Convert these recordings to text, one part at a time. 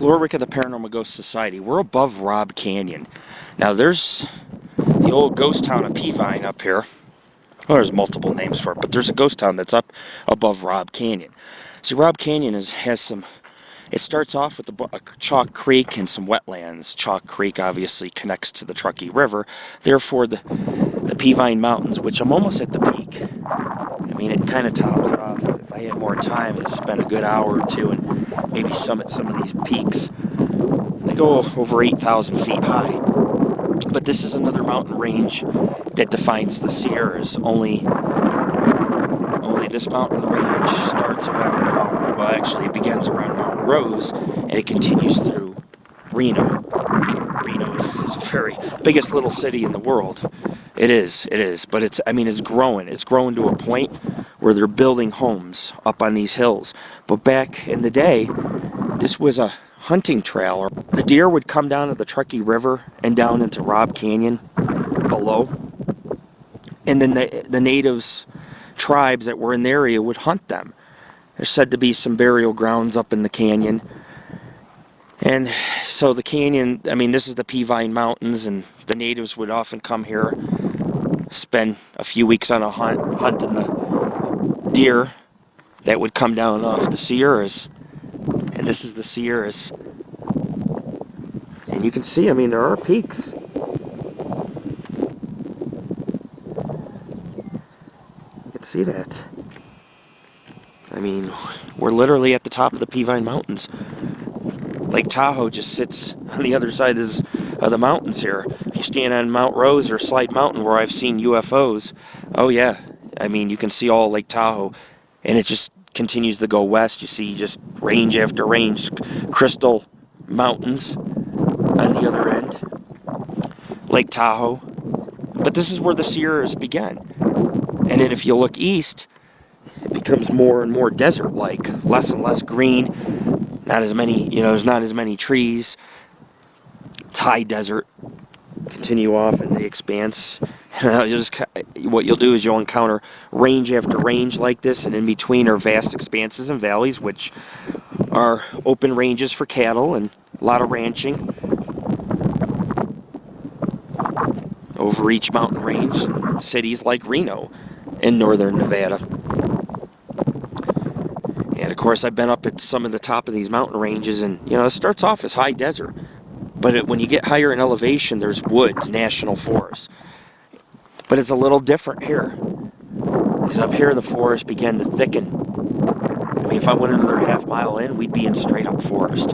Lorwick of the Paranormal Ghost Society. We're above Robb Canyon. Now there's the old ghost town of Peavine up here. Well, there's multiple names for it, but there's a ghost town that's up above Robb Canyon. See, Robb Canyon has some... It starts off with a chalk creek and some wetlands. Chalk Creek obviously connects to the Truckee River. Therefore, the Peavine Mountains, which I'm almost at the peak. I mean, it kind of tops off. If I had more time, I'd spend a good hour or two and maybe summit some of these peaks. They go over 8,000 feet high. But this is another mountain range that defines the Sierras. Only this mountain range starts around well, actually, it begins around Mount Rose, and it continues through Reno. Reno is the very biggest little city in the world. It is, but it's growing. It's growing to a point where they're building homes up on these hills. But back in the day, this was a hunting trail. The deer would come down to the Truckee River and down into Robb Canyon below. And then the natives, tribes that were in the area would hunt them. There's said to be some burial grounds up in the canyon. And so the canyon, this is the Peavine Mountains, and the natives would often come here, spend a few weeks on a hunt, hunting the deer that would come down off the Sierras. And this is the Sierras. And you can see, there are peaks. You can see that. We're literally at the top of the Peavine Mountains. Lake Tahoe just sits on the other side of the mountains here. If you stand on Mount Rose or Slide Mountain where I've seen UFOs, oh yeah, you can see all Lake Tahoe. And it just continues to go west. You see just range after range, crystal mountains on the other end. Lake Tahoe. But this is where the Sierras began. And then if you look east, it becomes more and more desert-like, less and less green, not as many, there's not as many trees. It's high desert. Continue off in the expanse. What you'll do is you'll encounter range after range like this, and in between are vast expanses and valleys, which are open ranges for cattle and a lot of ranching. Over each mountain range, cities like Reno in northern Nevada. And of course, I've been up at some of the top of these mountain ranges, and it starts off as high desert. But when you get higher in elevation, there's woods, national forests. But it's a little different here. Because up here, the forest began to thicken. If I went another half mile in, we'd be in straight up forest.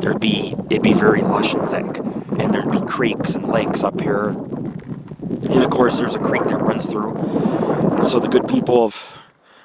It'd be very lush and thick. And there'd be creeks and lakes up here. And of course, there's a creek that runs through. And so the good people of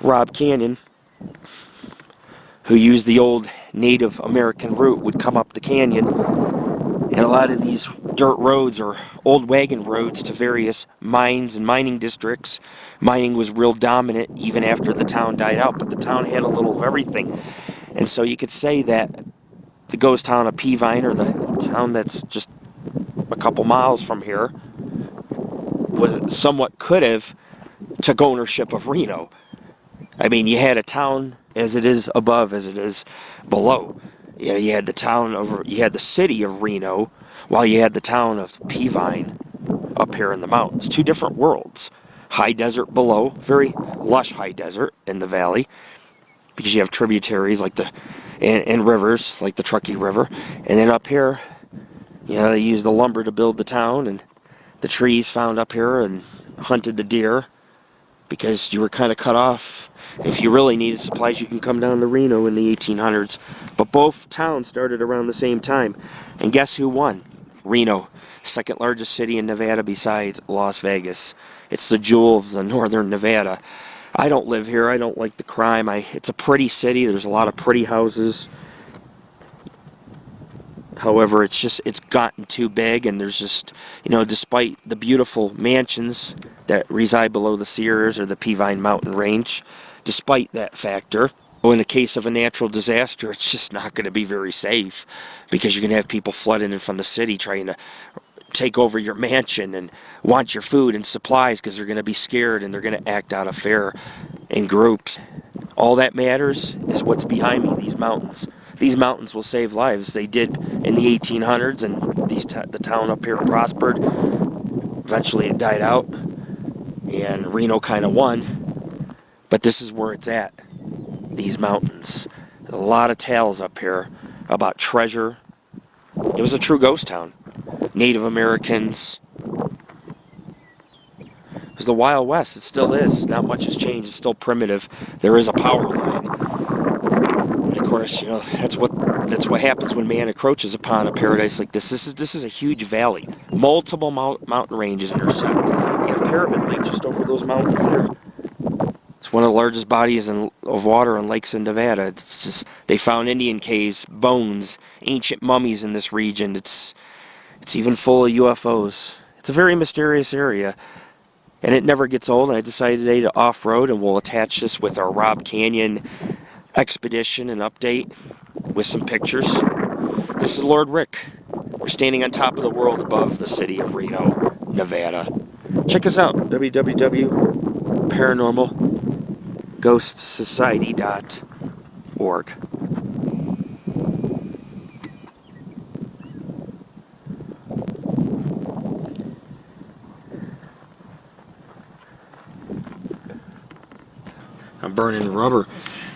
Robb Canyon, who used the old Native American route, would come up the canyon. And a lot of these dirt roads are old wagon roads to various mines and mining districts. Mining was real dominant even after the town died out, but the town had a little of everything. And so you could say that the ghost town of Peavine, or the town that's just a couple miles from here, was somewhat could have took ownership of Reno. You had a town as it is above as it is below. You had the city of Reno, while you had the town of Peavine up here in the mountains. Two different worlds. High desert below, very lush high desert in the valley, because you have tributaries like and rivers like the Truckee River. And then up here, they used the lumber to build the town, and the trees found up here, and hunted the deer, because you were kind of cut off. If you really needed supplies, you can come down to Reno in the 1800s. But both towns started around the same time. And guess who won? Reno, second largest city in Nevada besides Las Vegas. It's the jewel of the northern Nevada. I don't live here. I don't like the crime. It's a pretty city. There's a lot of pretty houses. However, it's gotten too big, and there's just, despite the beautiful mansions that reside below the Sierras or the Peavine mountain range, despite that factor, in the case of a natural disaster, it's just not going to be very safe, because you're going to have people flooding in from the city trying to take over your mansion and want your food and supplies, because they're going to be scared and they're going to act out of fear in groups. All that matters is what's behind me, these mountains. these mountains will save lives. They did in the 1800s, and the town up here prospered. Eventually it died out, and Reno kind of won. But this is where it's at, these mountains. A lot of tales up here about treasure. It was a true ghost town. Native Americans. It was the Wild West. It still is. Not much has changed. It's still primitive. There is a power line. And of course, you know, that's what happens when man encroaches upon a paradise like this. This is a huge valley. Multiple mountain ranges intersect. You have Pyramid Lake just over those mountains there. It's one of the largest bodies of water and lakes in Nevada. It's just, they found Indian caves, bones, ancient mummies in this region. It's even full of UFOs. It's a very mysterious area. And it never gets old. And I decided today to off-road, and we'll attach this with our Robb Canyon expedition and update with some pictures. This is Lord Rick. We're standing on top of the world above the city of Reno, Nevada. Check us out, www.paranormalghostsociety.org. I'm burning rubber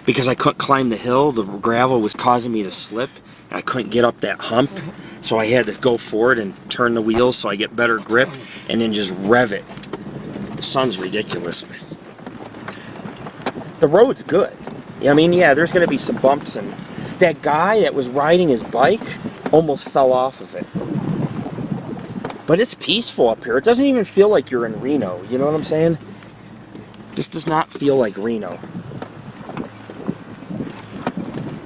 because I couldn't climb the hill. The gravel was causing me to slip. I couldn't get up that hump, so I had to go forward and turn the wheels so I get better grip and then just rev it. The sun's ridiculous. The road's good. I mean, yeah, there's going to be some bumps, and that guy that was riding his bike almost fell off of it. But it's peaceful up here. It doesn't even feel like you're in Reno. You know what I'm saying? This does not feel like Reno.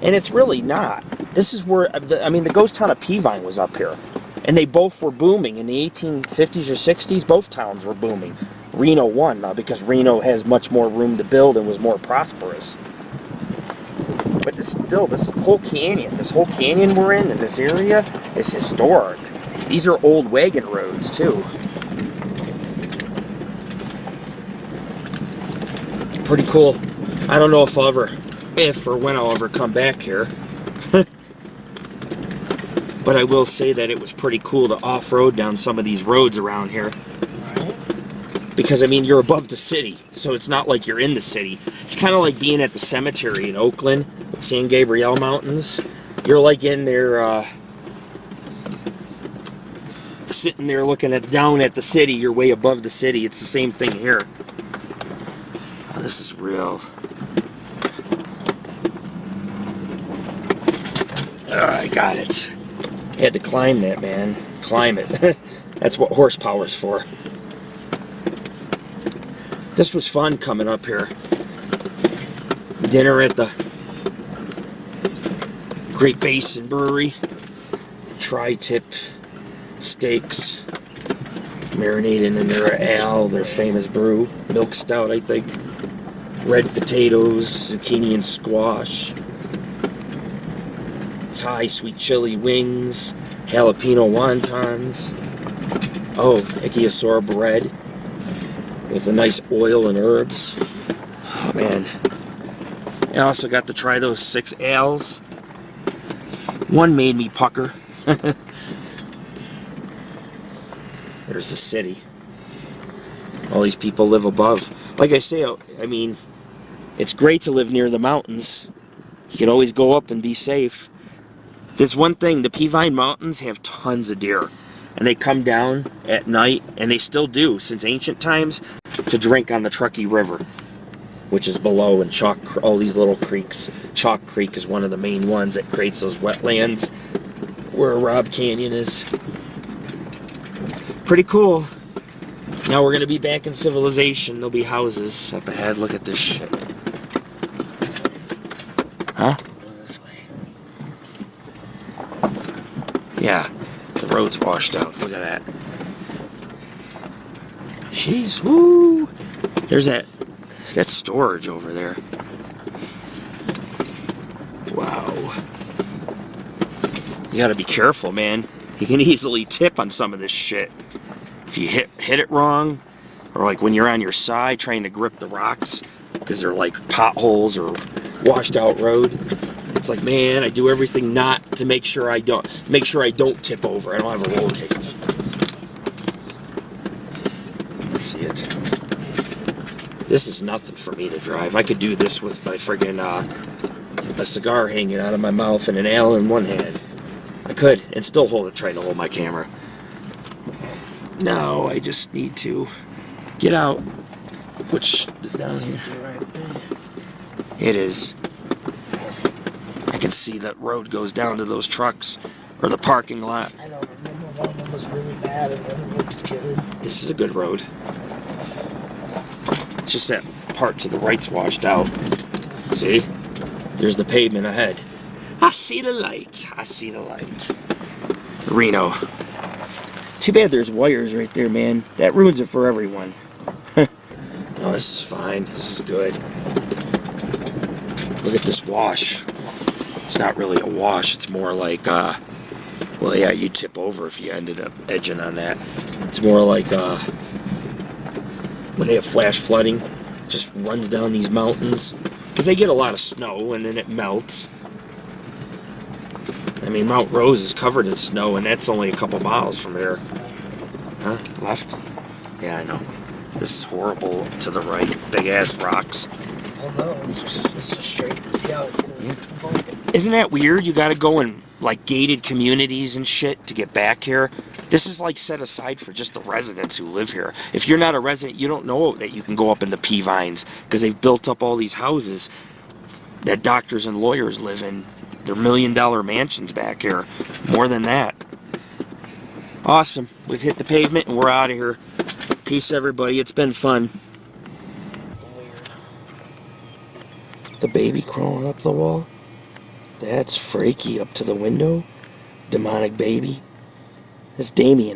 And it's really not. This is where, the ghost town of Peavine was up here. And they both were booming. In the 1850s or 60s, both towns were booming. Reno won now because Reno has much more room to build and was more prosperous. But this whole canyon we're in this area is historic. These are old wagon roads, too. Pretty cool. I don't know if or when I'll ever come back here. But I will say that it was pretty cool to off-road down some of these roads around here. Because, I mean, you're above the city, so it's not like you're in the city. It's kind of like being at the cemetery in Oakland, San Gabriel Mountains. You're like in there, sitting there looking down at the city. You're way above the city. It's the same thing here. Oh, this is real. I got it. Had to climb that, man. Climb it. That's what horsepower's for. This was fun coming up here. Dinner at the Great Basin Brewery. Tri-tip steaks. Marinating in their ale, their famous brew. Milk stout, I think. Red potatoes, zucchini and squash. Thai sweet chili wings, jalapeno wontons. Oh, ikiasora bread with a nice oil and herbs. Oh man. I also got to try those 6 ales. One made me pucker. There's the city. All these people live above. Like I say, I mean, it's great to live near the mountains. You can always go up and be safe. There's one thing, the Peavine Mountains have tons of deer. And they come down at night, and they still do, since ancient times, to drink on the Truckee River, which is below, and all these little creeks. Chalk Creek is one of the main ones that creates those wetlands where Robb Canyon is. Pretty cool. Now we're going to be back in civilization. There'll be houses up ahead. Look at this shit. Huh? Yeah, the road's washed out. Look at that. Jeez, woo! There's that storage over there. Wow. You gotta be careful, man. You can easily tip on some of this shit. If you hit it wrong, or like when you're on your side trying to grip the rocks, because they're like potholes or washed out road. It's like, man, I do everything not to make sure I don't tip over. I don't have a roll cage. Let's see it. This is nothing for me to drive. I could do this with my friggin' a cigar hanging out of my mouth and an ale in one hand. I could, and still trying to hold my camera. No, I just need to get out. Which, down here. It is. I can see that road goes down to those trucks, or the parking lot. I don't remember, one of them was really bad and the other one was good. This is a good road. It's just that part to the right's washed out. See? There's the pavement ahead. I see the light. I see the light. Reno. Too bad there's wires right there, man. That ruins it for everyone. No, this is fine. This is good. Look at this wash. It's not really a wash. It's more like, well, yeah, you tip over if you ended up edging on that. It's more like, when they have flash flooding, it just runs down these mountains. Because they get a lot of snow and then it melts. I mean, Mount Rose is covered in snow and that's only a couple miles from here. Huh? Left? Yeah, I know. This is horrible to the right. Big ass rocks. Oh no, it's just straight. See how it goes. Yeah. Isn't that weird? You gotta go in like gated communities and shit to get back here. This is like set aside for just the residents who live here. If you're not a resident, you don't know that you can go up in the Peavines because they've built up all these houses that doctors and lawyers live in. They're $1 million mansions back here. More than that. Awesome. We've hit the pavement and we're out of here. Peace, everybody. It's been fun. Weird. The baby crawling up the wall. That's freaky. Up to the window. Demonic baby. That's Damien.